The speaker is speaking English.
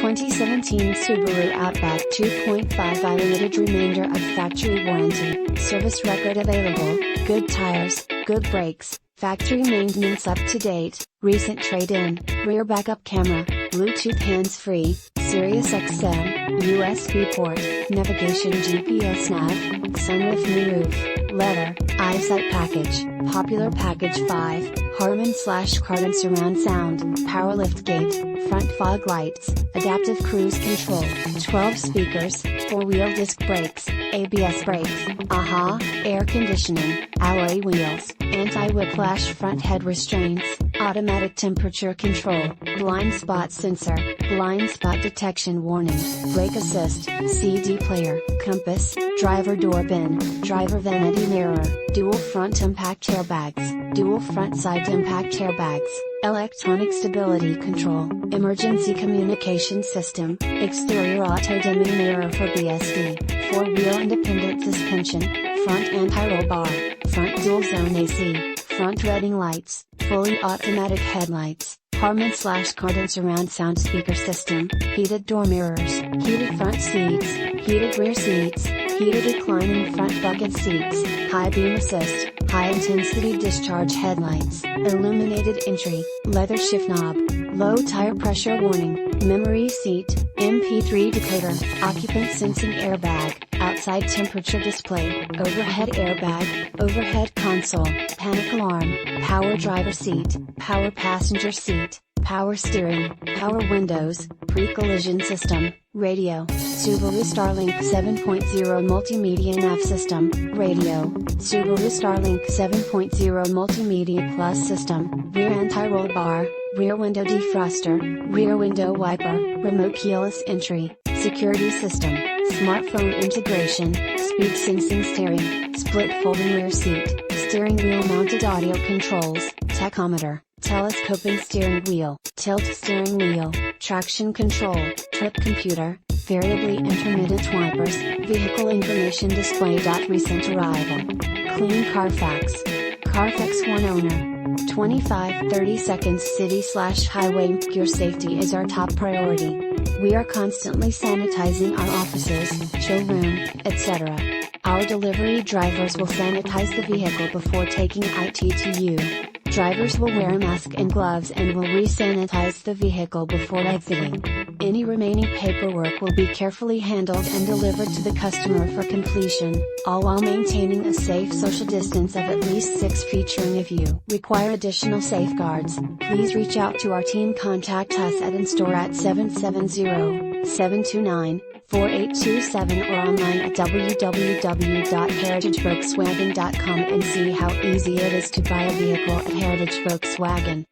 2017 Subaru Outback 2.5i limited remainder of factory warranty, service record available, good tires, good brakes, factory maintenance up to date, recent trade-in, rear backup camera, Bluetooth hands-free, Sirius XM, USB port, navigation GPS nav, sunroof moonroof, leather, eyesight package, popular package 5, Harman/Kardon surround sound, power lift gate, front fog lights, adaptive cruise control, 12 speakers, 4-wheel disc brakes, ABS brakes, AHA, air conditioning, alloy wheels, anti-whiplash front head restraints, automatic temperature control, blind spot sensor, blind spot detection warning, brake assist, CD player, compass, driver door bin, driver vanity mirror, dual front impact airbags, dual front side impact airbags, electronic stability control, emergency communication system, exterior auto dimming mirror for BSD, 4-wheel independent suspension, front anti-roll bar, front dual zone AC, front reading lights, fully automatic headlights, Harman/Kardon surround sound speaker system, heated door mirrors, heated front seats, heated rear seats, heated reclining front bucket seats, high beam assist, high intensity discharge headlights, illuminated entry, leather shift knob, low tire pressure warning, memory seat, MP3 decoder, occupant sensing airbag, outside temperature display, overhead airbag, overhead console, panic alarm, power driver seat, power passenger seat, power steering, power windows, pre-collision system, radio, Subaru Starlink 7.0 multimedia nav system, radio, Subaru Starlink 7.0 multimedia plus system, rear anti-roll bar, rear window defroster, rear window wiper, remote keyless entry, security system, smartphone integration, speed sensing steering, split folding rear seat, steering wheel mounted audio controls, tachometer, telescoping steering wheel, tilt steering wheel, traction control, trip computer, variably intermittent wipers, vehicle information display. Recent arrival. Clean Carfax. Carfax one owner. 25-30 seconds city/highway. Your safety is our top priority. We are constantly sanitizing our offices, showroom, etc. Our delivery drivers will sanitize the vehicle before taking it to you. Drivers will wear a mask and gloves and will re-sanitize the vehicle before exiting. Any remaining paperwork will be carefully handled and delivered to the customer for completion, all while maintaining a safe social distance of at least 6 feet. If you require additional safeguards, please reach out to our team. Contact us at in-store at 770-729-4827 or online at www.heritagevolkswagen.com and see how easy it is to buy a vehicle at Heritage Volkswagen.